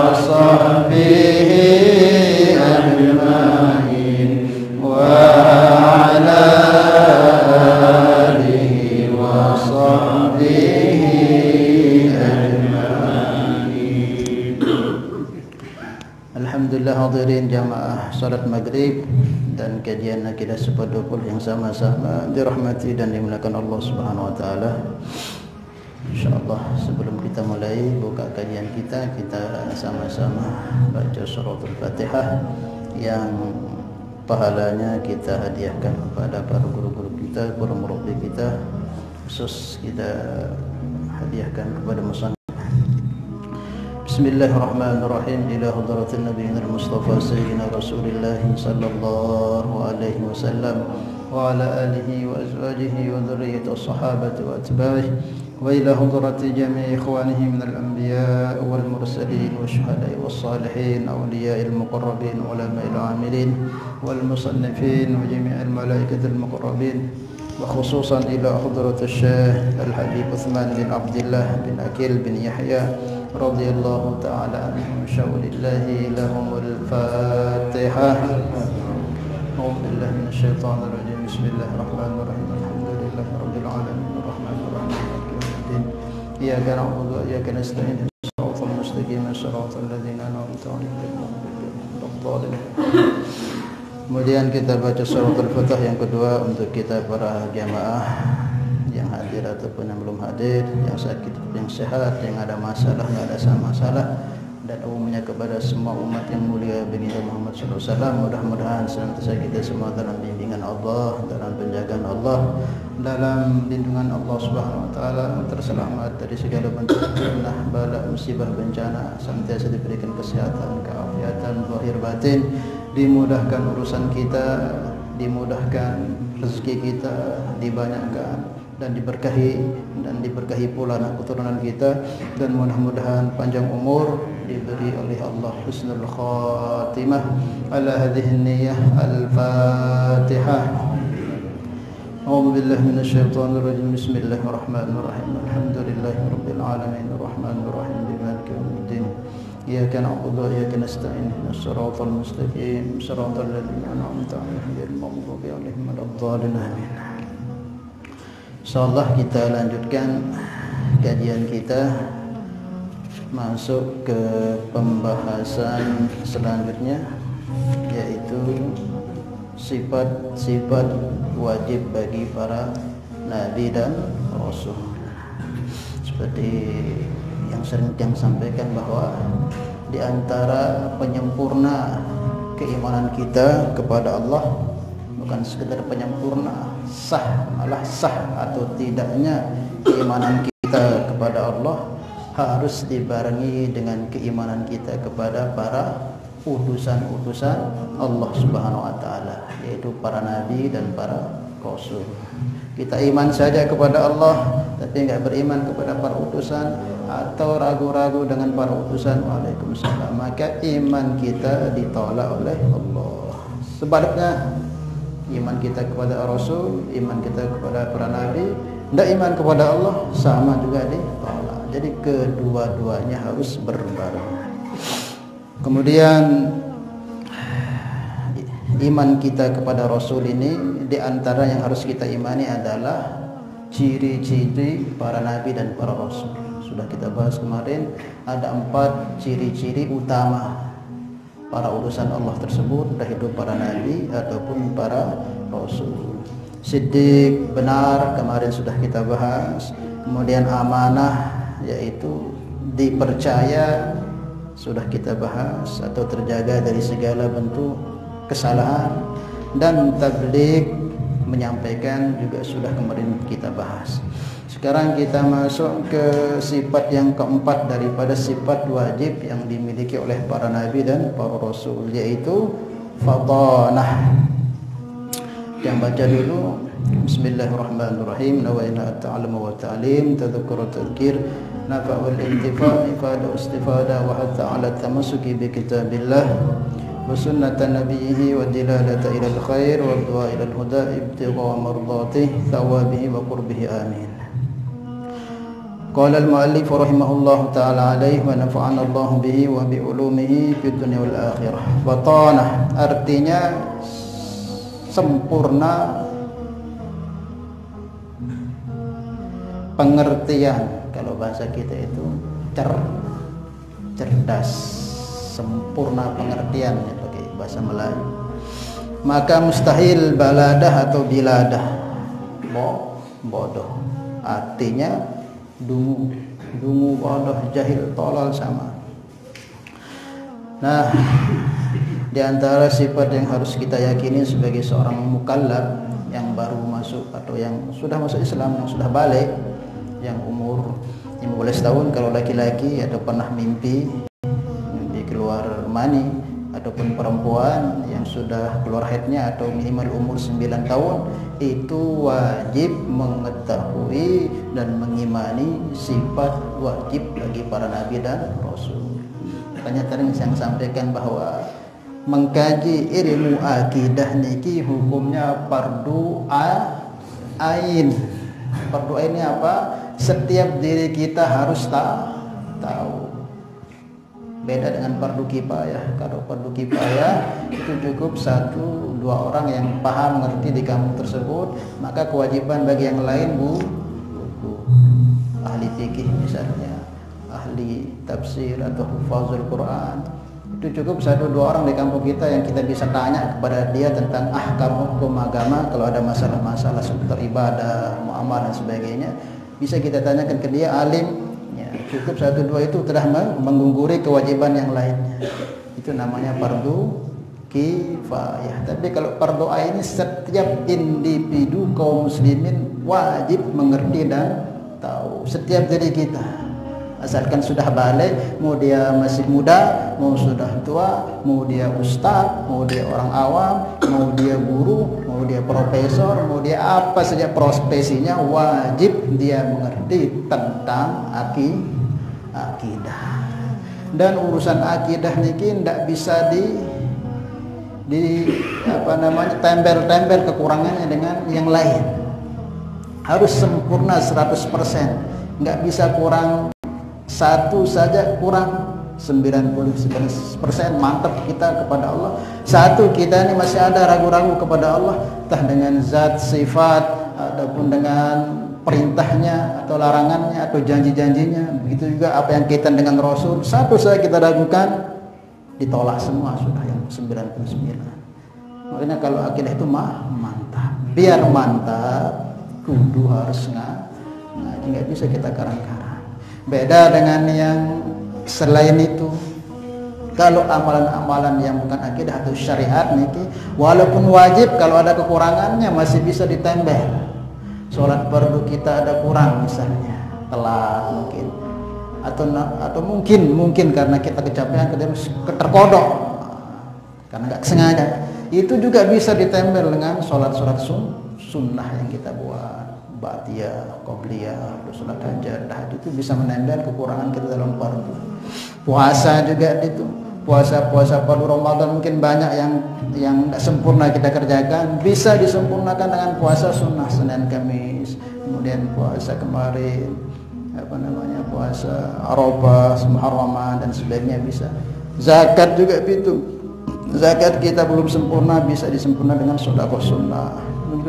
وصحبه أجمعين وعلى آله وصحبه أجمعين. Alhamdulillah hadirin jamaah salat maghrib dan kajian akidah Super 20 yang sama-sama dirahmati dan dimuliakan Allah Subhanahu wa taala. Insyaallah sebelum kita mulai buka kajian kita sama-sama baca suratul Fatihah yang pahalanya kita hadiahkan kepada para guru-guru kita, para murabbi kita, khusus kita hadiahkan kepada musannif. Bismillahirrahmanirrahim. Ila hadratin nabiyina al-mustafa sayyidina Rasulillah sallallahu alaihi wasallam wa ala alihi wa azwajihi wa dhurriyyati as-sahabati wa atba'ihi wa ila hadrati jami'i ikhwanihi min al-anbiya wal mursalin wa syuhada'i was salihin awliya'il muqarrabin ulama'il 'amilin wal musannifin wa jami'il malaikatil muqarrabin wa khususan ila hadrati Syekh Al-Habib Uthman bin Abdullah bin Akil bin Yahya radhiyallahu ta'ala anhum. Syaulillahi lahumul Fatihah. A'udzu billahi minasyaitonir rajim. Bismillahirrahmanirrahim. Alhamdulillahi rabbil alamin arrahmanir rahim maliki yaumiddin. Iyyaka na'budu wa iyyaka nasta'in ihdinas mustaqim siratal ladzina an'amta 'alaihim ghairil Kemudian kita baca suratul Fatihah yang kedua untuk kita para jamaah yang hadir ataupun yang belum hadir, yang sakit, yang sehat, yang ada masalah, yang ada masalah, dan umumnya kepada semua umat yang mulia baginda Muhammad SAW. Mudah-mudahan senantiasa kita semua dalam bimbingan Allah, dalam penjagaan Allah, dalam lindungan Allah Subhanahu Wa Taala, terselamat dari segala bentuk fitnah, bala, musibah, bencana, senantiasa diberikan kesehatan, keafiatan, zahir batin, dimudahkan urusan kita, dimudahkan rezeki kita, dibanyakkan dan diberkahi pula anak keturunan kita, dan mudah-mudahan panjang umur diberi oleh Allah husnul khatimah. Ala hadhihi niyyah al-Fatihah. A'udzu billahi minasyaitonir rajim. Bismillahirrahmanirrahim. Alhamdulillahirabbil alamin arrahmanir rahim maliki yaumiddin. Iyyaka na'budu wa iyyaka nasta'in ihdinas siratal mustaqim siratal ladzina an'amta 'alaihim ghairil maghdubi 'alaihim waladdallin. Amin. InsyaAllah kita lanjutkan kajian kita, masuk ke pembahasan selanjutnya, yaitu sifat-sifat wajib bagi para nabi dan rasul. Seperti yang sering yang sampaikan bahwa di antara penyempurna keimanan kita kepada Allah, bukan sekedar penyempurna, malah sah atau tidaknya keimanan kita kepada Allah harus dibarengi dengan keimanan kita kepada para utusan-utusan Allah Subhanahu wa taala, yaitu para nabi dan para rasul. Kita iman saja kepada Allah tapi enggak beriman kepada para utusan, atau ragu-ragu dengan para utusan, waalaikumsalam, maka iman kita ditolak oleh Allah. Sebaliknya, iman kita kepada Rasul, iman kita kepada para nabi, tidak iman kepada Allah, sama juga ditolak. Jadi kedua-duanya harus berbarengan. Kemudian iman kita kepada Rasul ini, di antara yang harus kita imani adalah ciri-ciri para nabi dan para rasul. Sudah kita bahas kemarin, ada 4 ciri-ciri utama para utusan Allah tersebut, entah itu para nabi ataupun para rasul. Siddiq, benar, kemarin sudah kita bahas. Kemudian amanah, yaitu dipercaya, sudah kita bahas, atau terjaga dari segala bentuk kesalahan. Dan tabligh, menyampaikan, juga sudah kemarin kita bahas. Sekarang kita masuk ke sifat yang keempat daripada sifat wajib yang dimiliki oleh para nabi dan para rasul, yaitu fadanah. Yang baca dulu. Bismillahirrahmanirrahim. Nawaina at-ta'allum wa ta'lim, tadhakkur wa tadhkir, nafa' wal intifa', ifada wa istifada, wa hatta 'ala tamassuki bi kitabillah wa sunnatan nabiyhi wa dilalata ila al-khair wa du'a ila al-huda ibtigha wa mardatih thawabihi wa qurbihi. Amin. Qala al-muallif rahimahullahu ta'ala alaihi wa nafa'ana Allah bihi wa bi ulumihi fid dunya wal akhirah. Batanah artinya sempurna pengertian. Kalau bahasa kita itu cerdas, sempurna pengertian ya, pakai bahasa Melayu. Maka mustahil baladah atau biladah, bodoh, artinya dungu, bodoh, jahil, tolol sama. Nah, di antara sifat yang harus kita yakini sebagai seorang mukallaf yang baru masuk atau yang sudah masuk Islam, yang sudah balik, yang umur 15 tahun kalau laki-laki, atau pernah mimpi keluar mani, ataupun perempuan yang sudah keluar haidnya atau minimal umur 9 tahun, itu wajib mengetahui dan mengimani sifat wajib bagi para nabi dan rasul. Makanya tadi saya sampaikan bahwa mengkaji ilmu akidah niki hukumnya fardu ain. Fardu ainnya apa? Setiap diri kita harus tahu. Beda dengan fardu kifayah. Kalau fardu kifayah itu cukup 1-2 orang yang paham mengerti di kampung tersebut, maka kewajiban bagi yang lain buku ahli fikih misalnya, ahli tafsir atau hufazul Quran. Itu cukup 1-2 orang di kampung kita yang kita bisa tanya kepada dia tentang ahkam hukum agama. Kalau ada masalah-masalah seputar ibadah, muamalah dan sebagainya, bisa kita tanyakan ke dia, alim. Ya, cukup 1-2 itu telah mengungguri kewajiban yang lainnya. Itu namanya fardu kifayah. Tapi kalau fardu ain, setiap individu kaum muslimin wajib mengerti dan tahu. Setiap diri kita, asalkan sudah balik, mau dia masih muda, mau sudah tua, mau dia ustaz, mau dia orang awam, mau dia guru, mau dia profesor, mau dia apa saja profesinya, wajib dia mengerti tentang akidah. Dan urusan akidah niki ndak bisa tembel-tembel kekurangannya dengan yang lain. Harus sempurna 100%. Nggak bisa kurang satu saja, kurang 99% mantap kita kepada Allah. Satu kita ini masih ada ragu-ragu kepada Allah, entah dengan zat, sifat, ataupun dengan perintahnya atau larangannya atau janji-janjinya. Begitu juga apa yang kaitan dengan Rasul. Satu saja kita ragukan, ditolak semua sudah yang 99. Makanya kalau akidah itu mantap. Biar mantap, kudu harus ngaji, nggak bisa kita karang-karang. Beda dengan yang selain itu. Kalau amalan-amalan yang bukan akidah atau syariat niki, walaupun wajib, kalau ada kekurangannya masih bisa ditembel. Sholat fardu kita ada kurang misalnya, telat mungkin, atau mungkin karena kita kecapean, terkodok karena nggak sengaja, itu juga bisa ditembel dengan sholat sunnah yang kita buat, ba'diyah, qobliyah, sholat hajat, itu bisa menembel kekurangan kita dalam fardu. Puasa juga itu, puasa fardu Ramadan mungkin banyak yang tidak sempurna kita kerjakan, bisa disempurnakan dengan puasa sunnah Senin Kamis, kemudian puasa kemarin puasa Arafah, Muharram dan sebagainya bisa. Zakat juga itu, zakat kita belum sempurna, bisa disempurna dengan sedekah sunnah.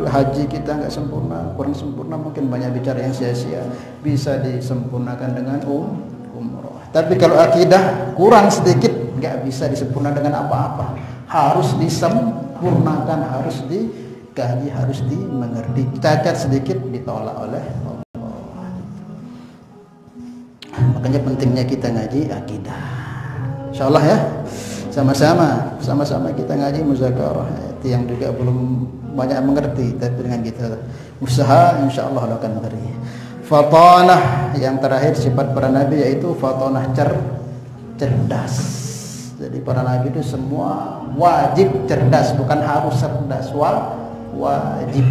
Haji kita nggak sempurna, kurang sempurna, mungkin banyak bicara yang sia-sia, bisa disempurnakan dengan umroh. Tapi kalau akidah kurang sedikit, nggak bisa disempurna dengan apa-apa, harus disempurnakan, harus dikaji, harus dimengerti. Cacat sedikit ditolak oleh Allah. Makanya pentingnya kita ngaji akidah. Insyaallah ya, sama-sama kita ngaji muzakarah. Itu yang juga belum banyak mengerti, tapi dengan kita usaha insyaallah akan mengerti. Fatanah yang terakhir sifat para nabi yaitu fatanah cerdas. Jadi para nabi itu semua wajib cerdas, bukan harus cerdas, wajib.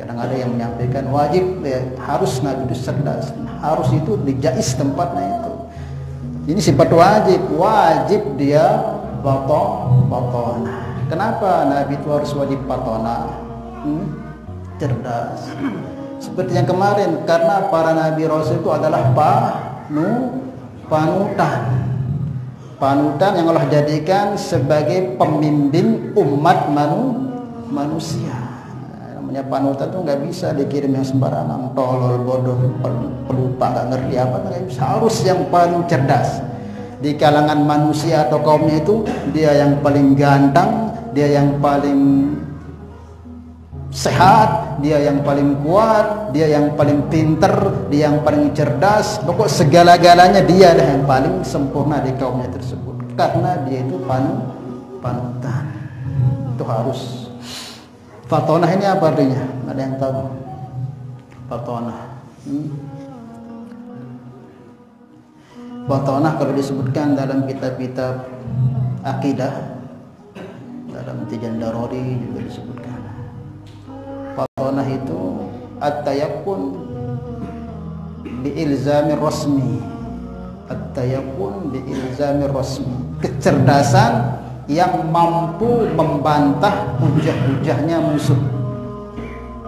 Kadang ada yang menyampaikan wajib ya, harus nabi itu cerdas, harus itu dijais tempatnya itu. Ini sifat wajib dia fatanah. Kenapa nabi itu harus wajib fatanah? Cerdas. Seperti yang kemarin, karena para nabi rasul itu adalah panutan. Panutan yang Allah jadikan sebagai pembimbing umat manusia. Namanya panutan tuh nggak bisa dikirim yang sembarangan, tolol, bodoh, pelupa, nggak ngerti apa, nggak bisa. Harus yang paling cerdas di kalangan manusia atau kaumnya itu. Dia yang paling ganteng, dia yang paling sehat, dia yang paling kuat, dia yang paling pinter, dia yang paling cerdas. Pokok segala-galanya dia adalah yang paling sempurna di kaumnya tersebut, karena dia itu panutan. Itu harus. Fatonah ini apa artinya? Ada yang tahu? Fatonah. Fatonah kalau disebutkan dalam kitab-kitab akidah, dalam Tijan Darori juga disebutkan. Fatonah itu at-tayaqqun biilzamir rasmi. At-tayaqqun biilzamir rasmi. Kecerdasan yang mampu membantah hujah-hujahnya musuh.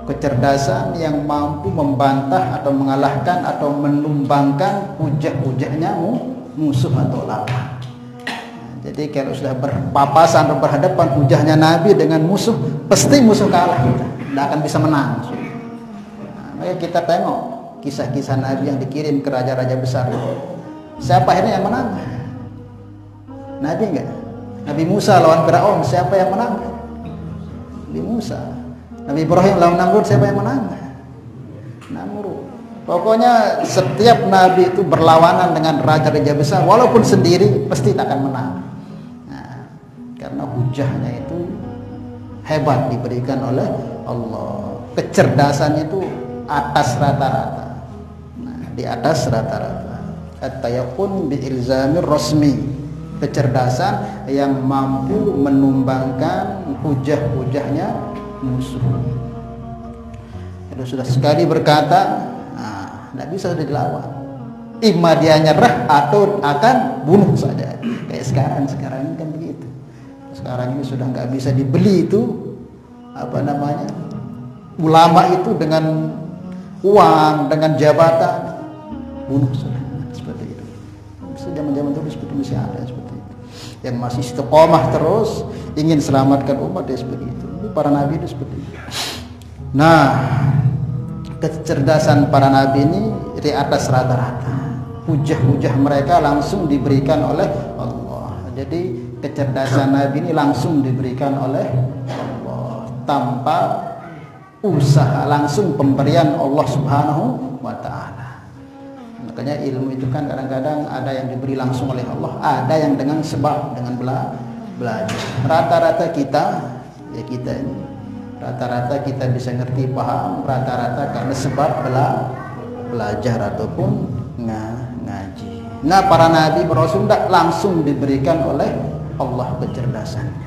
Kecerdasan yang mampu membantah atau mengalahkan atau menumbangkan hujah-hujahnya musuh atau lawan. Jadi kalau sudah berpapasan atau berhadapan hujahnya Nabi dengan musuh, pasti musuh kalah kita. Tidak akan bisa menang. Maka kita tengok kisah-kisah Nabi yang dikirim ke raja-raja besar itu. Siapa akhirnya yang menang? Nabi enggak? Nabi Musa lawan Firaun, siapa yang menang? Nabi Musa. Nabi Ibrahim lawan Namrud, siapa yang menang? Namrud. Pokoknya setiap Nabi itu berlawanan dengan raja-raja besar, walaupun sendiri pasti tak akan menang. Nah, karena hujahnya itu hebat diberikan oleh Allah. Kecerdasannya itu atas rata-rata. Nah, di atas rata-rata. At-tayaqqun biilzamir rasmi. Kecerdasan yang mampu menumbangkan hujah-hujahnya musuh. Kalau sudah sekali berkata, tidak bisa sudah dilawan. Imma dia nyerah atau akan bunuh saja. Kayak sekarang ini kan begitu. Sekarang ini sudah nggak bisa dibeli itu ulama itu dengan uang, dengan jabatan, bunuh sudah. Seperti itu. Zaman-zaman dulu seperti masih ada seperti itu. Yang masih istiqomah terus ingin selamatkan umat ya seperti itu. Para nabi itu seperti itu. Nah, kecerdasan para nabi ini di atas rata-rata. Hujah-hujah mereka langsung diberikan oleh Allah. Jadi kecerdasan nabi ini langsung diberikan oleh Allah tanpa usaha, langsung pemberian Allah Subhanahu wa ta'ala. Makanya ilmu itu kan kadang-kadang ada yang diberi langsung oleh Allah, ada yang dengan sebab, dengan belajar. Rata-rata kita ini rata-rata kita bisa ngerti, paham, rata-rata karena sebab belajar ataupun ngaji. Nah, para nabi rasul langsung diberikan oleh Allah kecerdasannya.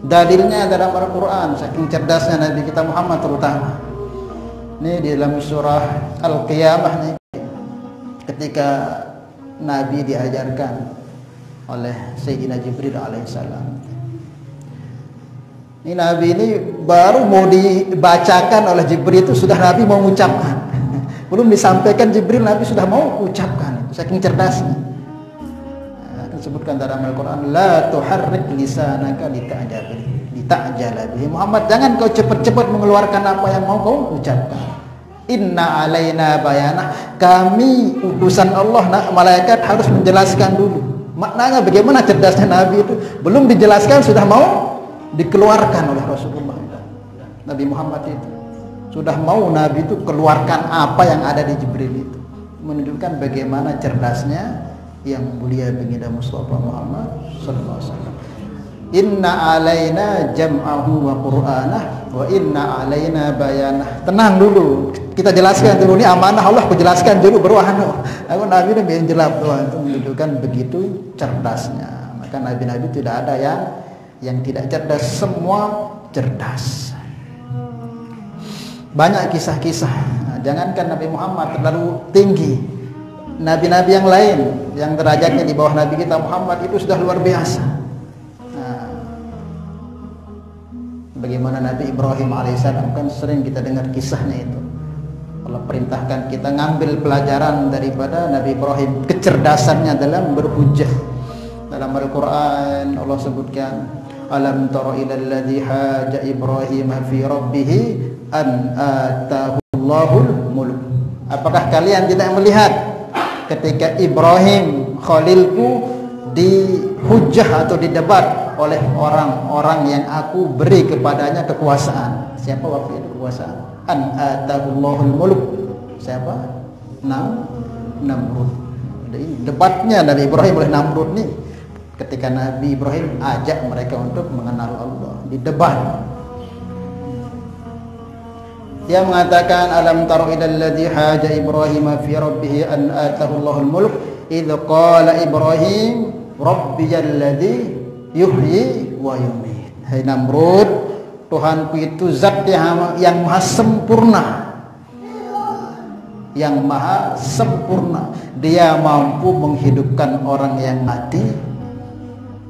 Dalilnya dalam Al-Quran, saking cerdasnya Nabi kita Muhammad terutama. Ini di dalam surah Al-Qiyamah nih, ketika Nabi diajarkan oleh Sayyidina Jibril alaihissalam. Ini Nabi ini baru mau dibacakan oleh Jibril itu sudah Nabi mau mengucapkan. Belum disampaikan Jibril, Nabi sudah mau ucapkan. Saking cerdasnya. Disebutkan dalam Al-Quran, la tuharrik lisanaka lita'jala bihi. Muhammad, jangan kau cepat-cepat mengeluarkan apa yang mau kau ucapkan. Inna alaina bayanah, kami utusan Allah, malaikat harus menjelaskan dulu. Maknanya bagaimana cerdasnya Nabi itu, belum dijelaskan sudah mau dikeluarkan oleh Rasulullah. Nabi Muhammad itu sudah mau Nabi itu keluarkan apa yang ada di Jibril itu, menunjukkan bagaimana cerdasnya yang mulia baginda Mustafa Muhammad sallallahu alaihi wasallam. Inna alaina jam'ahu wa qur'anah wa inna alaina bayanah. Tenang dulu, kita jelaskan dulu, ini amanah Allah, aku jelaskan dulu baru aku Nabi ini biar jelas doang. Itu menunjukkan begitu cerdasnya. Maka nabi-nabi tidak ada yang tidak cerdas, semua cerdas. Banyak kisah-kisah. Nah, jangankan Nabi Muhammad terlalu tinggi, nabi-nabi yang lain yang derajatnya di bawah Nabi kita Muhammad itu sudah luar biasa. Nah, bagaimana Nabi Ibrahim alaihissalam, kan sering kita dengar kisahnya itu. Allah perintahkan kita ngambil pelajaran daripada Nabi Ibrahim, kecerdasannya dalam berhujjah. Dalam Al-Quran Allah sebutkan, alam tara ilal ladzi haja Ibrahim fi rabbih an atahu Allahul mulk. Apakah kalian tidak melihat ketika Ibrahim Khalilku dihujjah atau didebat oleh orang-orang yang aku beri kepadanya kekuasaan. Siapa waktu itu kekuasaan? An atahullahul mulk. Siapa? Namrud. Jadi debatnya Nabi Ibrahim oleh Namrud nih, ketika Nabi Ibrahim ajak mereka untuk mengenal Allah, didebat. Dia mengatakan, alam tara ilal ladzi haja Ibrahim fi rabbih an atahullahul mulk idz qala Ibrahim rabbiyal ladzi yuhyi wa yumiit. Hai Namrud, Tuhanku itu zat yang maha sempurna, yang maha sempurna. Dia mampu menghidupkan orang yang mati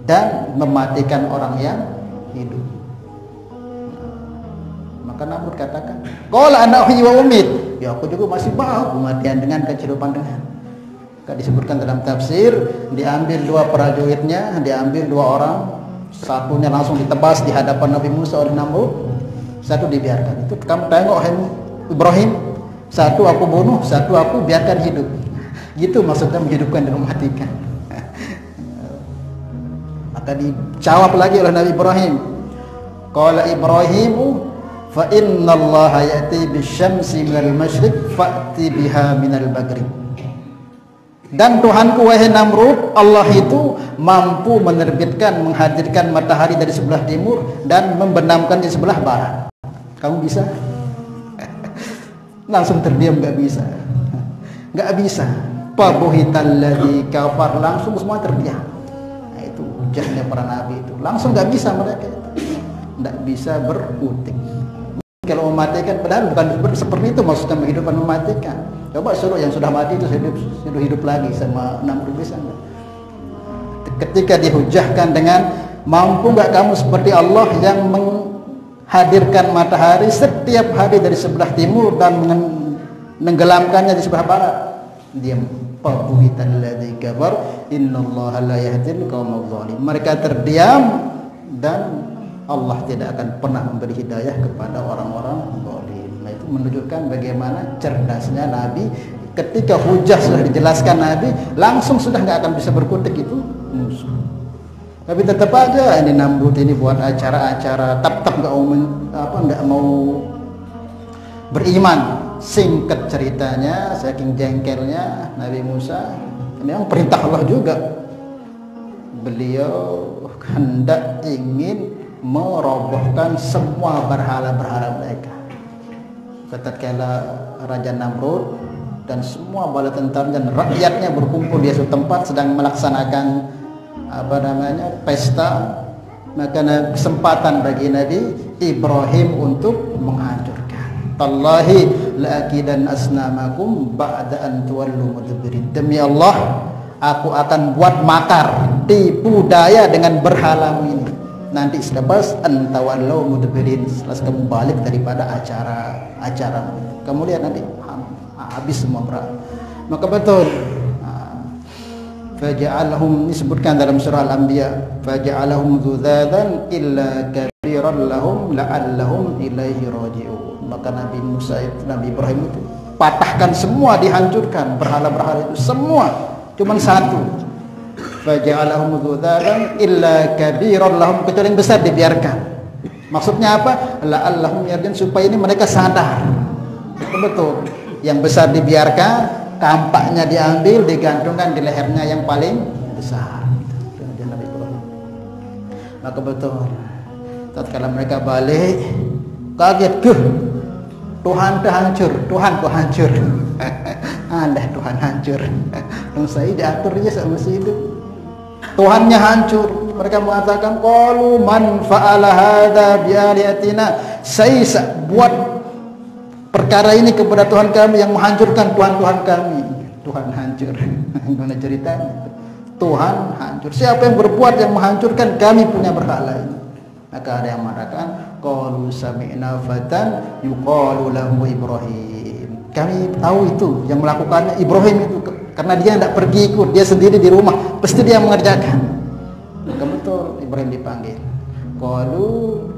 dan mematikan orang yang hidup. Maka Namrud katakan, qala ana uhyi wa umit. Ya aku juga masih mau kematian dengan kehidupan dengan. Maka disebutkan dalam tafsir, diambil dua prajuritnya, diambil dua orang, satunya langsung ditebas di hadapan Nabi Musa oleh Namrud, satu dibiarkan. Itu kamu tengok Ibrahim, satu aku bunuh, satu aku biarkan hidup. Gitu maksudnya menghidupkan dan mematikan. Maka dijawab lagi oleh Nabi Ibrahim, qala Ibrahimu fa innallaha ya'ti bisyamsi minal masyriq fa'ti biha minal maghrib. Dan Tuhanku wahai Namrud, Allah itu mampu menerbitkan, menghadirkan matahari dari sebelah timur dan membenamkan di sebelah barat. Kamu bisa? Langsung terdiam, nggak bisa. Nggak bisa. Fabuhital ladzi kafar, langsung semua terdiam. Nah, itu hujahnya para nabi itu. Langsung nggak bisa mereka itu. Nggak bisa berkutik. Kalau mematikan, padahal bukan seperti itu maksudnya menghidupkan, mematikan. Coba suruh yang sudah mati itu hidup lagi sama Namrud, bisa enggak? Ketika dihujahkan dengan, mampu enggak kamu seperti Allah yang menghadirkan matahari setiap hari dari sebelah timur dan menenggelamkannya di sebelah barat? Diam. Fabuhital ladzi kafar innallaha la yahdil qaumadz zalim. Mereka terdiam dan Allah tidak akan pernah memberi hidayah kepada orang-orang zalim. Nah, itu menunjukkan bagaimana cerdasnya Nabi. Ketika hujah sudah dijelaskan Nabi, langsung sudah nggak akan bisa berkutik itu musuh. Tapi tetap aja ini Namrud ini buat acara-acara, tetap nggak mau beriman. Singkat ceritanya, saking jengkelnya Nabi Musa, memang perintah Allah juga. Beliau hendak ingin merobohkan semua berhala-berhala mereka. Tatkala Raja Namrud dan semua bala tentara dan rakyatnya berkumpul di suatu tempat sedang melaksanakan pesta, maka kesempatan bagi Nabi Ibrahim untuk menghancurkan. Tallahi la'akidan asnamakum ba'da an tuwallu mudbirin. Demi Allah, aku akan buat makar, tipu daya dengan berhalamu ini. Nanti selepas antawallau mudbirin, setelah kamu balik daripada acara kamu lihat nanti habis semua berhala. Maka betul, faja'alahum, disebutkan dalam surah Al-Anbiya, faja'alahum dzudzadan illa kabiran lahum la'allahum ilaihi raji'un. Maka Nabi Musa itu, Nabi Ibrahim itu patahkan semua, dihancurkan berhala-berhala itu semua, cuman satu. Faja'alahum dzudzadan illa kabiran lahum, kecuali yang besar dibiarkan. Maksudnya apa? La'allahum yarjun, supaya ini mereka sadar. Betul. Yang besar dibiarkan, kampaknya diambil, digantungkan di lehernya yang paling besar. Itu Nabi Ibrahim. Maka betul, tatkala mereka balik, kaget, Tuhan hancur, Tuhanku hancur. Anda Tuhan hancur. Dong saya diatur aja sama si hidup. Tuhannya hancur. Mereka mengatakan, qalu man fa'ala hadza bi alihatina, saya buat perkara ini kepada Tuhan kami yang menghancurkan Tuhan-Tuhan kami. Tuhan hancur. Gimana ceritanya? Tuhan hancur. Siapa yang berbuat yang menghancurkan kami punya berhala ini? Maka ada yang mengatakan, qalu sami'na fatan yuqalu lahu Ibrahim. Kami tahu itu yang melakukannya Ibrahim itu, karena dia tidak pergi ikut, dia sendiri di rumah, pasti dia mengerjakan. Maka betul Ibrahim dipanggil. Qalu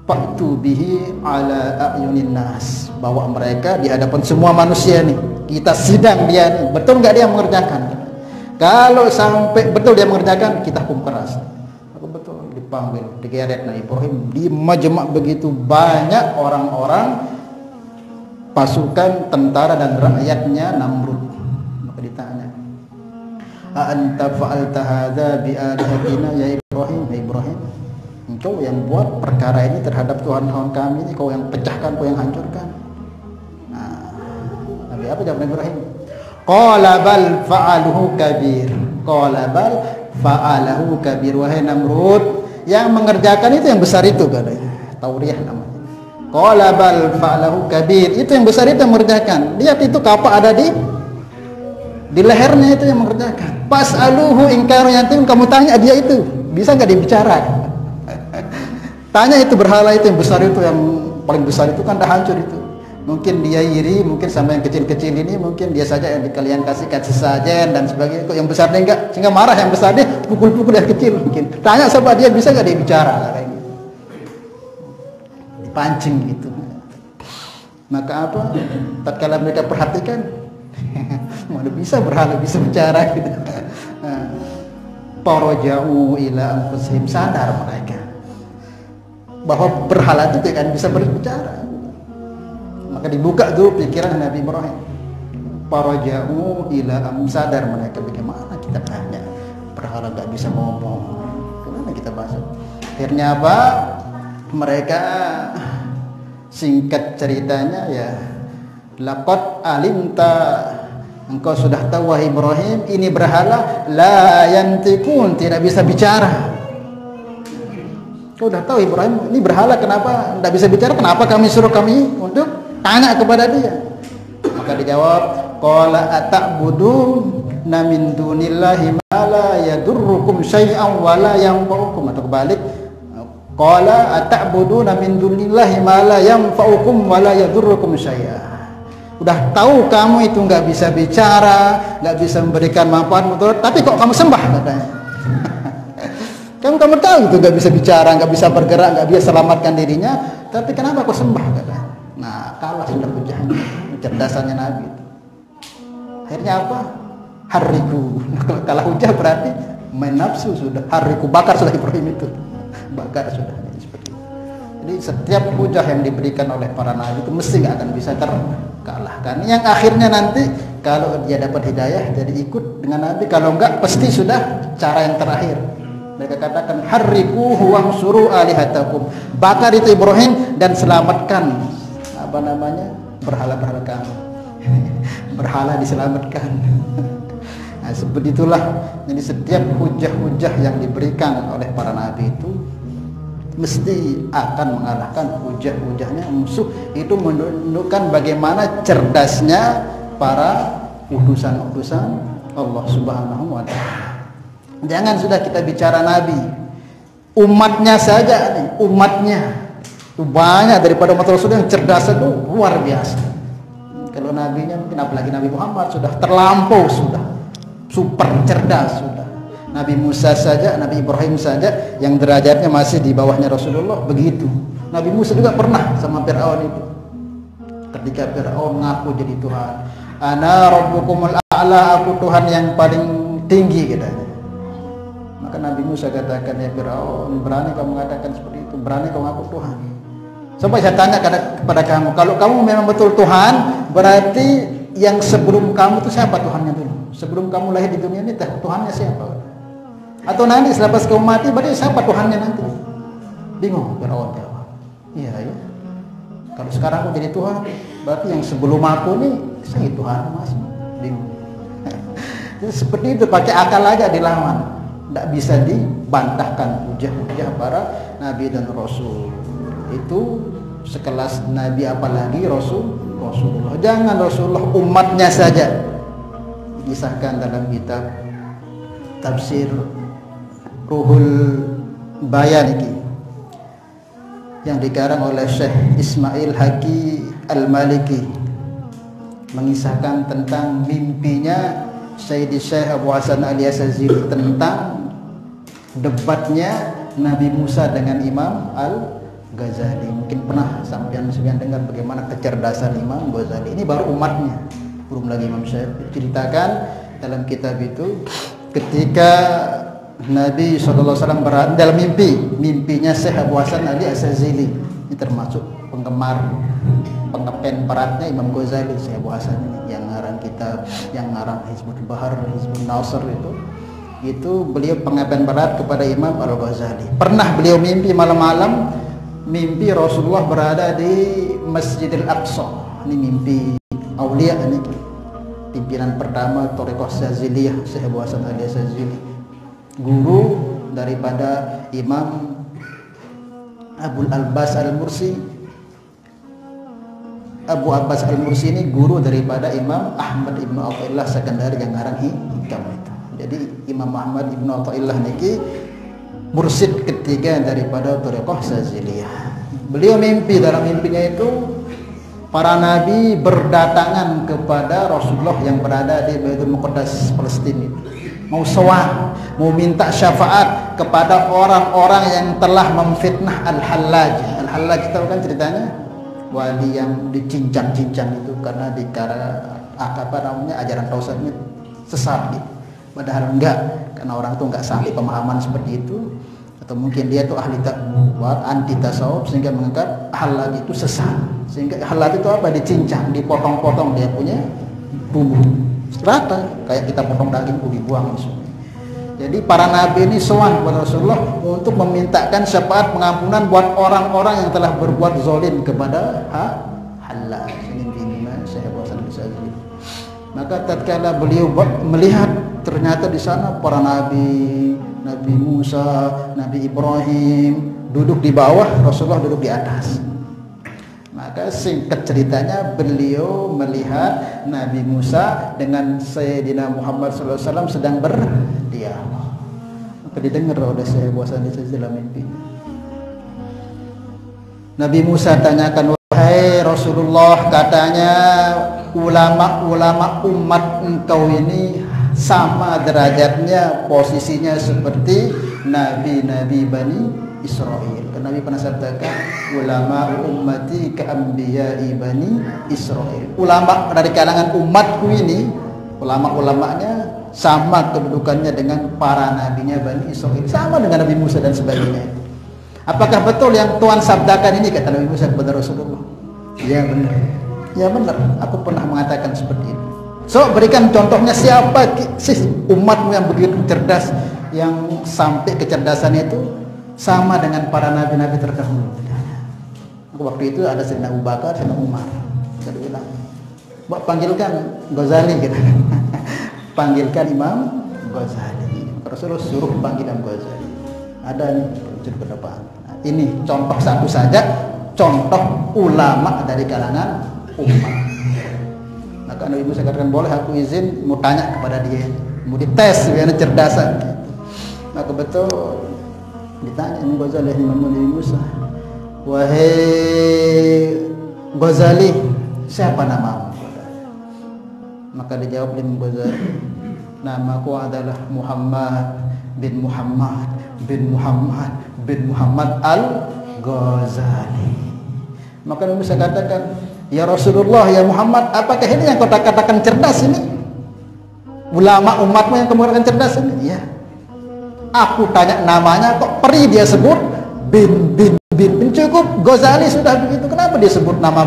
fa'tu bihi ala a'yunin nas, bawa mereka di hadapan semua manusia nih, kita sidang dia nih, betul nggak dia mengerjakan. Kalau sampai betul dia mengerjakan, kita hukum keras. Aku betul dipanggil, digeret. Nah Ibrahim di majma' begitu banyak orang-orang, pasukan tentara dan rakyatnya Namrud. Maka ditanya, a anta fa'alta hadza bi alihatina ya Ibrahim? Ya Ibrahim, engkau yang buat perkara ini terhadap Tuhan-Tuhan kami ini, kau yang pecahkan, kau yang hancurkan. Nah, Nabi apa jawab Ibrahim? Qala bal fa'aluhu kabir. Qala bal fa'alahu kabir. Wahai Namrud, yang mengerjakan itu yang besar itu katanya. Tauriyah namanya. Qala bal fa'alahu kabir. Itu yang besar itu yang mengerjakan. Lihat itu kapak ada di lehernya, itu yang mengerjakan. Pas'aluhu ingkaru yantim, kamu tanya dia itu, bisa nggak dibicara? Tanya itu berhala itu yang besar itu, yang paling besar itu kan dah hancur itu. Mungkin dia iri, mungkin sama yang kecil-kecil ini, mungkin dia saja yang kalian kasih sajen dan sebagainya. Kok yang besarnya enggak, sehingga marah yang besarnya, pukul-pukul yang kecil mungkin. Tanya sama dia, bisa nggak dia bicara? Kayak gitu. Dipancing gitu. Maka apa? Tatkala mereka perhatikan, mana bisa berhala bisa bicara gitu. Paraja'u ila anfusihim, sadar mereka bahwa berhala itu tidak bisa berbicara. Maka dibuka dulu pikiran Nabi Ibrahim. Paraja'u ila sadar mereka, bagaimana kita tanya berhala nggak bisa ngomong, gimana kita bahas? Akhirnya apa? Mereka singkat ceritanya ya, laqad alimta, engkau sudah tahu wahai Ibrahim, ini berhala la yantikun, tidak bisa bicara. Kau sudah tahu Ibrahim, ini berhala kenapa tidak bisa bicara? Kenapa kami suruh kami untuk tanya kepada dia? Maka dijawab, qala ata'buduna min dunillahi ma la yadurrukum syai'an wa la yanfa'ukum, atau kebalik, qala ata'buduna min dunillahi ma la yanfa'ukum wa la yadurrukum syai'an. Udah tahu kamu itu nggak bisa bicara, nggak bisa memberikan manfaat mudarat, tapi kok kamu sembah katanya. Kamu tahu itu nggak bisa bicara, nggak bisa bergerak, nggak bisa selamatkan dirinya, tapi kenapa kok sembah katanya? Nah, kalah sudah hujahnya, kecerdasannya Nabi. Akhirnya apa? Hariku. Kalah hujah berarti main nafsu sudah. Hariku, bakar sudah Ibrahim itu, bakar sudah. Seperti itu. Jadi setiap hujah yang diberikan oleh para nabi itu mesti nggak akan bisa terkalahkan. Yang akhirnya nanti kalau dia dapat hidayah jadi ikut dengan Nabi, kalau enggak pasti sudah cara yang terakhir. Mereka katakan harriquhu wansuru alihatakum, bakar itu Ibrahim dan selamatkan apa namanya berhala-berhala kamu. Berhala diselamatkan. Nah, seperti itulah. Jadi setiap hujah-hujah yang diberikan oleh para nabi itu mesti akan mengalahkan hujah-hujahnya musuh. Itu menunjukkan bagaimana cerdasnya para utusan-utusan Allah Subhanahu wa ta'ala. Jangan sudah kita bicara nabi, umatnya saja nih, umatnya itu banyak daripada umat Rasul yang cerdas itu luar biasa. Kalau nabinya mungkin apalagi Nabi Muhammad sudah terlampau, sudah super cerdas sudah. Nabi Musa saja, Nabi Ibrahim saja yang derajatnya masih di bawahnya Rasulullah begitu. Nabi Musa juga pernah sama Fir'aun itu. Ketika Fir'aun ngaku jadi Tuhan, ana rabbukumul a'la, aku Tuhan yang paling tinggi katanya. Maka Nabi Musa katakan, ya Fir'aun, berani kamu mengatakan seperti itu, berani kamu ngaku Tuhan. Sampai saya tanya kepada kamu, kalau kamu memang betul Tuhan, berarti yang sebelum kamu itu siapa Tuhannya dulu? Sebelum kamu lahir di dunia ini, Tuhannya siapa? Atau nanti selepas kamu mati, berarti siapa Tuhannya nanti? Bingung Fir'aun jawab. Iya ya. Kalau sekarang aku jadi Tuhan, berarti yang sebelum aku ini saya Tuhan masih. Bingung. Jadi seperti itu, pakai akal aja dilawan. Tidak bisa dibantahkan hujah-hujah para nabi dan rasul. Itu sekelas nabi, apalagi Rasulullah. Jangan Rasulullah, umatnya saja. Disahkan dalam kitab tafsir Ruhul Bayan ini yang dikarang oleh Syekh Ismail Haqi Al-Maliki. mengisahkan tentang mimpinya Sayyidi Syekh Abu Hasan Ali Asyazili tentang debatnya Nabi Musa dengan Imam Al-Ghazali. Mungkin pernah sampean dengar bagaimana kecerdasan Imam Ghazali. Ini baru umatnya, belum lagi Imam Syafi'i. Ceritakan dalam kitab itu ketika Nabi SAW berada dalam mimpinya Syekh Abu Hasan Ali Asyazili. Ini termasuk penggemar pengepen beratnya Imam Ghazali, Syekh Abu Hasan ini, yang ngarang kitab, yang ngarang Hizbul Bahar, Hizbul Nasr itu beliau pengepen berat kepada Imam Al-Ghazali. Pernah beliau mimpi malam-malam, mimpi Rasulullah berada di Masjidil Aqsa. Ini mimpi aulia ini, pimpinan pertama Thariqah Syaziliyah Syekh Abu Hasan Ali Asyazili, guru daripada Imam Abu Abbas Al-Mursi. Abu Abbas Al-Mursi ini guru daripada Imam Ahmad Ibn Athaillah Sekandari yang ngarang Hikam itu. Jadi Imam Ahmad Ibn Athaillah niki mursid ketiga daripada Thariqah Syaziliyah. Beliau mimpi, dalam mimpinya itu para nabi berdatangan kepada Rasulullah yang berada di Baitul Muqaddas Palestina itu. Mau sowan, mau minta syafaat kepada orang-orang yang telah memfitnah Al-Hallaj. Al-Hallaj tahu kan ceritanya? Wali yang dicincang-cincang itu karena ajaran tauhidnya sesat gitu. Padahal enggak, karena orang tuh enggak sampai pemahaman seperti itu, atau mungkin dia tuh ahli anti tasawuf sehingga menganggap Hallaj itu sesat. Sehingga Hallaj itu apa? Dicincang, dipotong-potong dia punya bumbu rata, kayak kita potong daging dibuang langsung. Jadi para nabi ini sowan kepada Rasulullah untuk memintakan syafaat pengampunan buat orang-orang yang telah berbuat zalim kepada Hallaj. Ini bimbingan Syekh Abu Hasan Al-Asyazili. Maka tatkala beliau melihat ternyata di sana para nabi, Nabi Musa, Nabi Ibrahim duduk di bawah, Rasulullah duduk di atas. Maka singkat ceritanya beliau melihat Nabi Musa dengan Sayyidina Muhammad SAW sedang berdialog. Maka didengar oleh Syekh Abu Hasan Al-Asyazili dalam mimpi. Nabi Musa tanyakan, wahai Rasulullah, katanya ulama-ulama umat engkau ini sama derajatnya, posisinya seperti nabi-nabi Bani Israel. Karena Nabi pernah sabdakan, ulama ummati ka'ambiyai Bani Israel. Ulama dari kalangan umatku ini, ulama-ulamanya sama kedudukannya dengan para nabinya Bani Israel, sama dengan Nabi Musa dan sebagainya. Apakah betul yang Tuhan sabdakan ini, kata Nabi Musa kepada Rasulullah? Ya benar. Ya benar, aku pernah mengatakan seperti itu. So, berikan contohnya, siapa sih umatmu yang begitu cerdas, yang sampai kecerdasannya itu sama dengan para nabi-nabi terdahulu. Waktu itu ada Sayyidina Abu Bakar, Sayyidina Umar. Saya bilang, panggilkan Ghazali gitu. Panggilkan Imam Ghazali. Rasulullah suruh panggil Imam Ghazali. Ada nih ke depan. Nah, ini contoh satu saja, contoh ulama dari kalangan umat. Maka Nabi Musa katakan, boleh aku izin mau tanya kepada dia, mau dites bagaimana cerdasan. Maka betul ditanya Imam Ghazali, Imam Nabi Musa, wahai Ghazali, siapa namamu? Maka dijawab Imam Ghazali, namaku adalah Muhammad bin Muhammad bin Muhammad bin Muhammad Al-Ghazali. Maka Nabi Musa katakan, ya Rasulullah, ya Muhammad, apakah ini yang kau katakan cerdas ini? Ulama umatmu yang kamu katakan cerdas ini? Ya. Aku tanya namanya, kok peri dia sebut bin. Cukup Ghazali sudah begitu. Kenapa dia sebut nama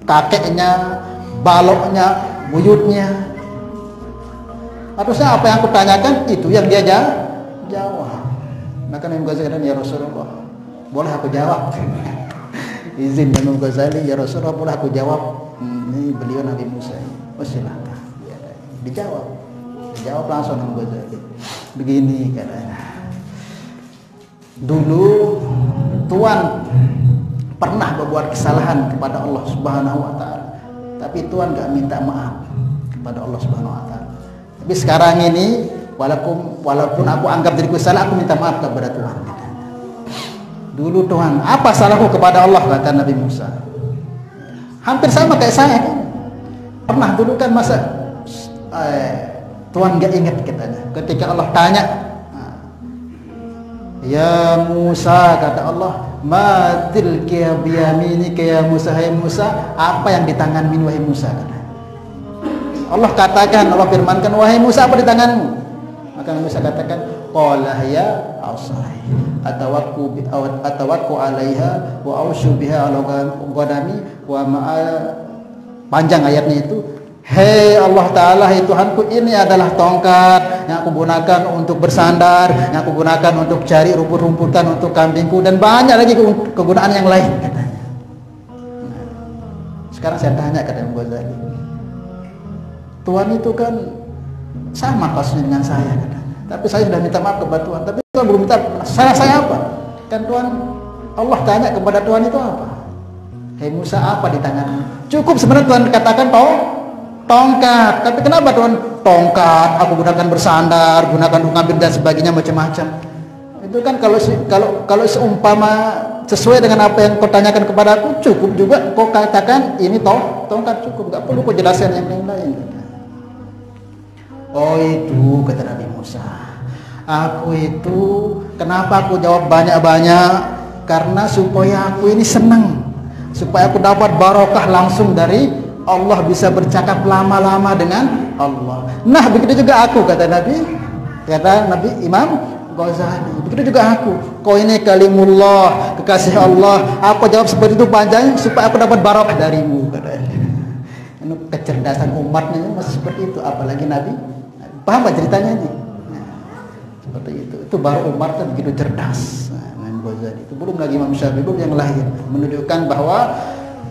kakeknya, baloknya, buyutnya? Harusnya apa yang aku tanyakan itu yang dia jawab. Maka Nabi Ghazali, ya Rasulullah, boleh aku jawab? Izin Imam Ghazali, ya Rasulullah, boleh aku jawab? Ini beliau Nabi Musa. Oh silahkan. Dijawab langsung Imam Ghazali. Begini katanya, dulu Tuhan pernah berbuat kesalahan kepada Allah Subhanahu wa Ta'ala, tapi Tuhan gak minta maaf kepada Allah Subhanahu wa Ta'ala. Tapi sekarang ini walaupun aku anggap diriku salah, aku minta maaf kepada Tuhan. Dulu Tuhan, apa salahku kepada Allah, kata Nabi Musa. Hampir sama kayak saya kan. Pernah dulu kan masa Tuhan nggak ingat katanya ketika Allah tanya, ya Musa, kata Allah, ma tilka biyaminika ya Musa, hai Musa, apa yang di tanganmu wahai Musa, kata Allah. Katakan, Allah firmankan, wahai Musa, apa di tanganmu? Maka Musa katakan, qala ya asai atawakku alaiha wa ausyu biha ala ghanami wa panjang ayatnya itu. Hei Allah Ta'ala, hei Tuhanku, ini adalah tongkat yang aku gunakan untuk bersandar, yang aku gunakan untuk cari rumput-rumputan untuk kambingku, dan banyak lagi kegunaan yang lain, katanya. Sekarang saya tanya, kata Imam Ghazali, Tuhan itu kan sama kasusnya dengan saya, katanya. Tapi saya sudah minta maaf kepada Tuhan, tapi Tuhan belum minta. Salah saya apa? Kan Tuhan, Allah tanya kepada Tuhan itu apa? Hei Musa, apa di tanganmu? Cukup sebenarnya Tuhan katakan tongkat. Tapi kenapa Tuhan tongkat? Aku gunakan bersandar, gunakan untuk ngambil dan sebagainya, macam-macam. Itu kan kalau seumpama sesuai dengan apa yang kau tanyakan kepada aku, cukup juga kau katakan ini tongkat, cukup. Gak perlu kau jelaskan yang lain. Oh itu, kata Nabi Musa, aku itu kenapa aku jawab banyak-banyak? Karena supaya aku ini senang, supaya aku dapat barokah langsung dari Allah, bisa bercakap lama-lama dengan Allah. Nah begitu juga aku, kata Nabi Imam Ghazali, begitu juga aku. Kau ini kalimullah, kekasih Allah, aku jawab seperti itu panjang supaya aku dapat barokah darimu, katanya. Ini kecerdasan umatnya masih seperti itu, apalagi Nabi. Paham gak ceritanya ini? Nah, seperti itu baru umat kan begitu cerdas. Imam Ghazali itu, belum lagi Imam Syafi'i, belum yang lain, menunjukkan bahwa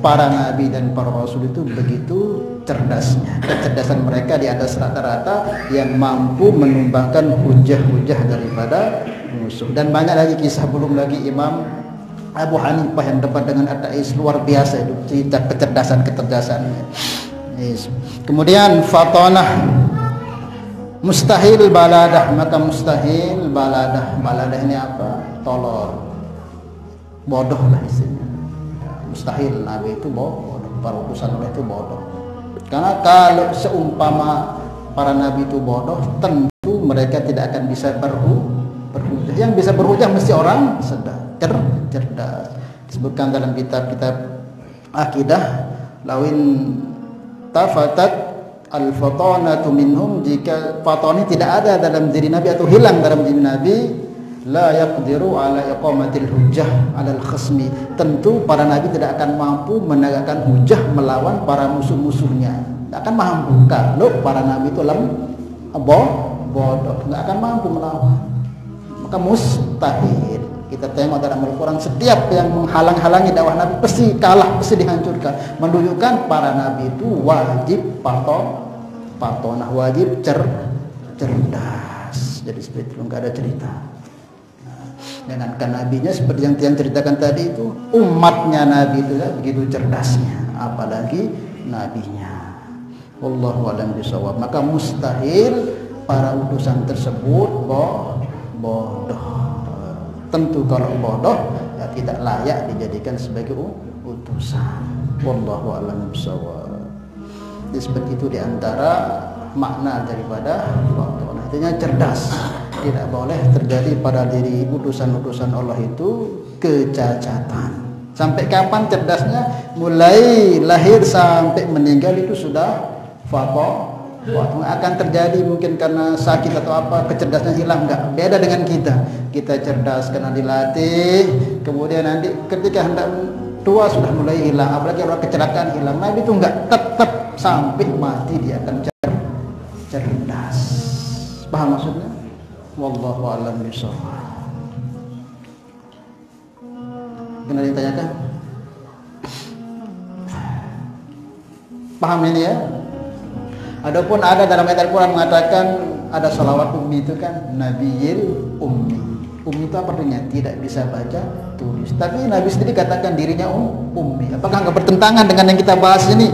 para nabi dan para rasul itu begitu cerdasnya. Kecerdasan mereka di atas rata-rata yang mampu menumbangkan hujah-hujah daripada musuh. Dan banyak lagi kisah, belum lagi Imam Abu Hanifah yang debat dengan ateis, luar biasa itu cerita kecerdasannya. Yes. Kemudian fatonah, mustahil baladah. Maka mustahil baladah ini apa? Tolol, bodoh lah isinya. Mustahil Nabi itu bodoh, para utusan Allah itu bodoh. Karena kalau seumpama para Nabi itu bodoh, tentu mereka tidak akan bisa berhujah. Yang bisa berhujah mesti orang cerdas. Disebutkan dalam kitab-kitab akidah, lawin tafatat al-fatanatu minhum, jika fatani tidak ada dalam diri Nabi atau hilang dalam diri Nabi, la yaqdiru ala iqamatil hujjah alal khasmi, tentu para nabi tidak akan mampu menegakkan hujah melawan para musuh-musuhnya. Tidak akan mampu kalau para nabi itu bodoh, tidak akan mampu melawan. Maka mustahil. Kita tengok dalam Al-Quran, setiap yang menghalang-halangi dakwah Nabi pasti kalah, pasti dihancurkan. Menunjukkan para nabi itu wajib patonah, wajib cerdas. Jadi seperti itu, nggak ada cerita. Jangankan nabinya, seperti yang Tian ceritakan tadi itu, umatnya Nabi itu kan begitu cerdasnya, apalagi nabinya. Wallahu a'lam bishawab. Maka mustahil para utusan tersebut bodoh. Tentu kalau bodoh ya tidak layak dijadikan sebagai utusan. Wallahu a'lam bishawab. Jadi seperti itu diantara makna daripada waktu. Artinya cerdas. Tidak boleh terjadi pada diri utusan-utusan Allah itu kecacatan. Sampai kapan cerdasnya? Mulai lahir sampai meninggal itu sudah faqih. Akan terjadi mungkin karena sakit atau apa, kecerdasannya hilang, enggak. Beda dengan kita cerdas karena dilatih, kemudian nanti ketika hendak tua sudah mulai hilang. Apalagi orang kecelakaan hilang. Nah itu enggak, tetap sampai mati dia akan cerdas. Paham maksudnya? Wallahu a'lam bishawab. Kena ditanyakan? Paham ini ya? Adapun ada dalam ayat Al-Quran mengatakan ada salawat ummi itu kan, nabiyil ummi. Ummi itu apa artinya? Tidak bisa baca tulis. Tapi Nabi sendiri katakan dirinya ummi. Apakah enggak bertentangan dengan yang kita bahas ini?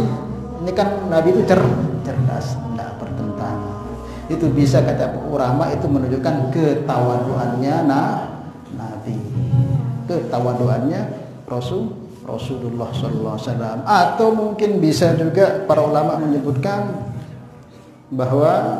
Ini kan Nabi itu cerdas, enggak bertentangan. Itu bisa, kata ulama, itu menunjukkan ketawaduannya Nabi, ketawaduannya Rasulullah sallallahu alaihi wasallam. Atau mungkin bisa juga para ulama menyebutkan bahwa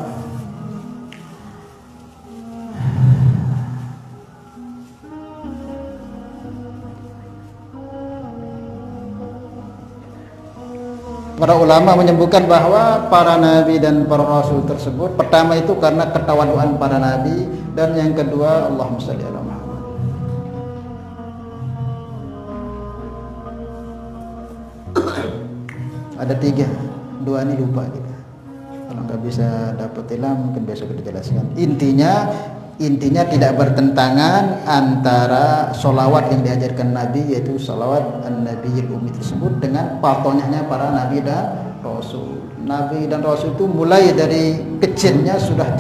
bahwa para nabi dan para rasul tersebut, pertama itu karena ketawaduan para nabi, dan yang kedua Allahumma shalli ala Muhammad. Ada 3, 2 ini lupa kita. Kalau nggak bisa dapat ilham mungkin besok kita jelaskan. Intinya tidak bertentangan antara sholawat yang diajarkan Nabi, yaitu sholawat an-nabiyil ummi tersebut, dengan patohnya para nabi dan rasul. Nabi dan rasul itu mulai dari kecilnya sudah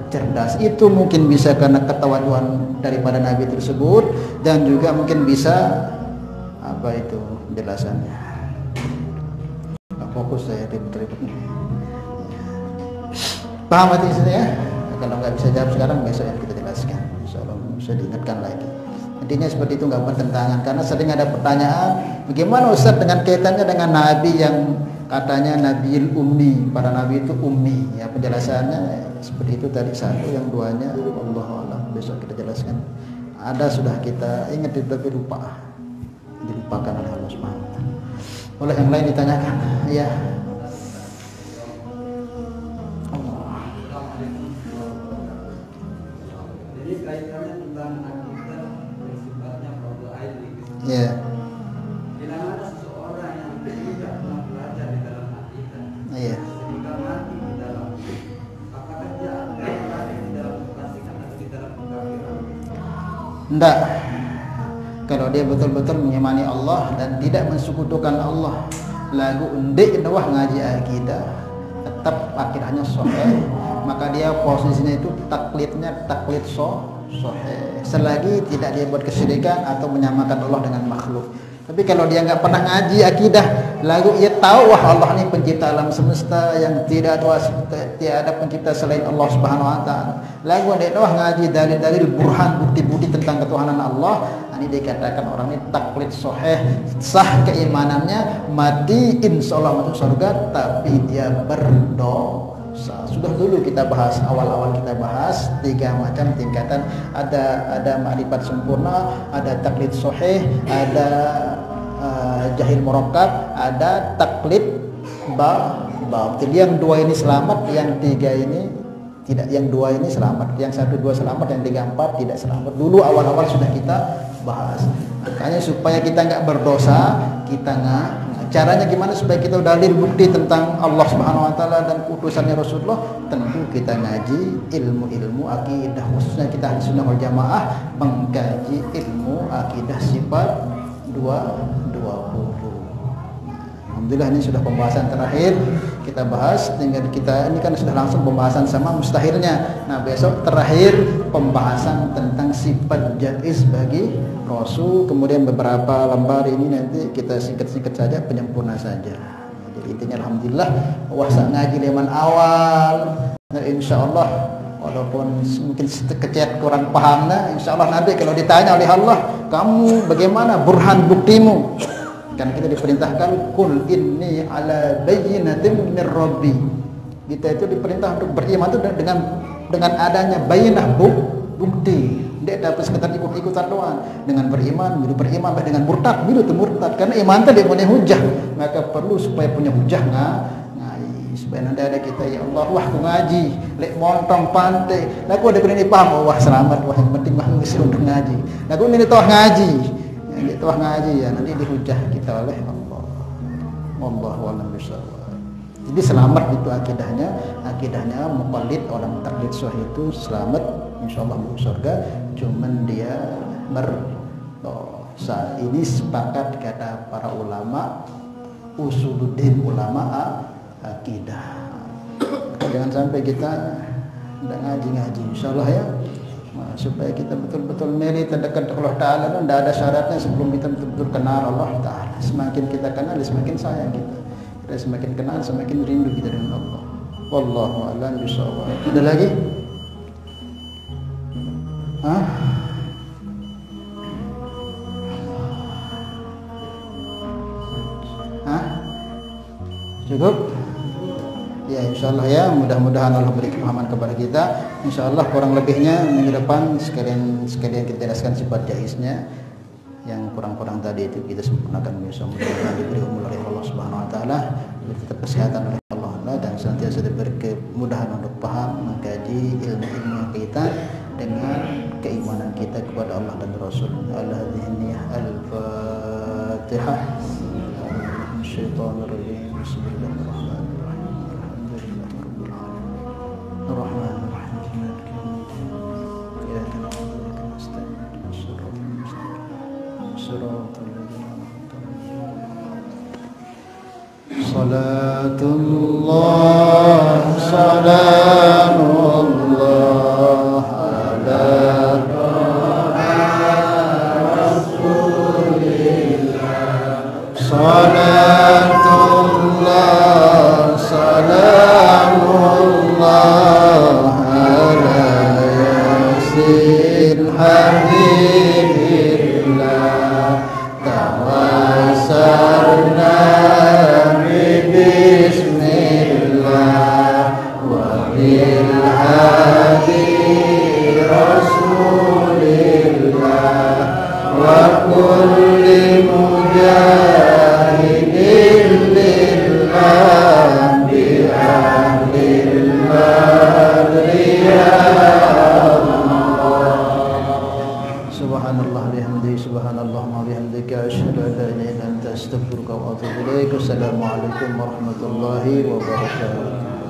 cerdas. Itu mungkin bisa karena ketawaduan daripada nabi tersebut, dan juga mungkin bisa apa itu penjelasannya. Fokus saya ribut-ribut nih. Paham hati sini ya? Kalau nggak bisa jawab sekarang, besok yang kita jelaskan. Insyaallah bisa diingatkan lagi. Intinya seperti itu, nggak bertentangan. Karena sering ada pertanyaan, bagaimana Ustaz dengan kaitannya dengan Nabi yang katanya Nabiul Ummi, para Nabi itu ummi. Ya penjelasannya seperti itu tadi, satu, yang duanya Allahu a'lam. Besok kita jelaskan. Ada sudah kita ingat tapi lupa, dilupakan oleh Allah Subhanahu wa taala. Oleh yang lain ditanyakan, ya. Jadi kaitannya tentang akidah yang sifatnya fardhu ain. Ya. Bila ada seseorang yang tidak pernah belajar di dalam akidah, Iya. sehingga mati di dalam, apakah dia akan mati di dalam kefasikan atau di dalam kekafiran? Enggak. Kalau dia betul-betul mengimani Allah dan tidak mensekutukan Allah, lagu undik wah ngaji akidah, tetap akidahnya sahih, maka dia posisinya itu taklid sahih. Selagi tidak dia buat kesyirikan atau menyamakan Allah dengan makhluk. Tapi kalau dia nggak pernah ngaji akidah, lalu ia tahu wah Allah ini pencipta alam semesta yang tidak ada pencipta selain Allah Subhanahu wa taala. Lalu dia wah ngaji dalil-dalil burhan, bukti-bukti tentang ketuhanan Allah, ini dikatakan orang ini taklid sahih, sah keimanannya, mati insyaallah masuk surga, tapi dia berdosa. Sudah dulu kita bahas, awal-awal kita bahas 3 macam tingkatan. Ada ma'rifat sempurna, ada taklid sahih, ada jahil murakkab, ada taklid batil. Yang 2 ini selamat, yang 3 ini tidak. Yang 2 ini selamat, yang 1, 2 selamat, yang 3, 4 tidak selamat. Dulu awal-awal sudah kita bahas. Makanya supaya kita nggak berdosa, kita caranya gimana supaya kita dalil bukti tentang Allah Subhanahu wa taala dan utusannya Rasulullah? Tentu kita ngaji ilmu-ilmu akidah, khususnya kita Ahlussunnah wal Jamaah mengkaji ilmu akidah sifat 20. Alhamdulillah ini sudah pembahasan terakhir kita bahas. Tinggal kita ini kan sudah langsung pembahasan sama mustahilnya. Nah besok terakhir pembahasan tentang sifat jaiz bagi Rasul. Kemudian beberapa lembar ini nanti kita singkat-singkat saja, penyempurna saja. Jadi intinya alhamdulillah wasa ngaji leman awal. Nah, insya Allah walaupun mungkin sekecet kurang pahamnya, insya Allah nanti kalau ditanya oleh Allah, kamu bagaimana burhan buktimu? Kan kita diperintahkan kul inni ala bayyinatin min rabbi. Kita itu diperintah untuk beriman itu dengan adanya bayyinah bukti. Tidak dapat sekedar ikut-ikutan doang. Dengan beriman, beriman dengan murtad, itu murtad. Karena iman itu dia punya hujah. Maka perlu supaya punya hujah ngaji. Supaya nanti ada kita, ya Allah, wah aku ngaji, lek montong pantai. Aku ada ini paham, wah selamat, wah yang penting mah untuk ngaji. Aku ini toh ngaji. Itu ngaji ya nanti dihujah kita oleh Allah. Wallahu a'lam bishawab. Jadi selamat itu akidahnya muqallid, orang taklid sahih itu selamat insyaallah masuk surga, cuman dia berdosa. Ini sepakat kata para ulama usuluddin, ulama akidah. Jangan sampai kita tidak ngaji insyaallah ya. Supaya kita betul-betul meri terdekat Allah Ta'ala, dan tidak ada syaratnya sebelum kita betul-betul kenal Allah Ta'ala. Semakin kita kenal, semakin sayang kita. Kita semakin kenal, semakin rindu kita dengan Allah. Wallahu a'lam bishawab. Ada lagi? Cukup? Ya, insyaallah ya, mudah-mudahan Allah beri kepahaman kepada kita. Insyaallah kurang lebihnya minggu depan sekalian kita jelaskan sifat jaiznya. Yang kurang-kurang tadi itu kita sempurnakan, mudah-mudahan diberi umur oleh Allah Subhanahu wa taala, tetap kesehatan oleh Allah dan senantiasa diberi kemudahan untuk paham mengkaji ilmu-ilmu kita dengan keimanan kita kepada Allah dan Rasul. Al-Fatihah. Syaitanir rajim. Bismillahirrahmanirrahim. Alhamdulillahirabbil alamin. Iyyaka na'budu wa iyyaka nasta'in. Shiratal ladzina an'amta 'alaihim. Salatullah salamullah ala Salatullah salamullah ala yasin habibillah tawassalna bismillah wa bil hadi rasulillah wa kulli mujahidin lillah bi ahlil badri ya Allah. Subhanallah bihamdihi subhanallah wa bihamdika asyhadu an la ilaha illa anta astaghfiruka wa atubu ilaik. Assalamualaikum warahmatullahi wabarakatuh.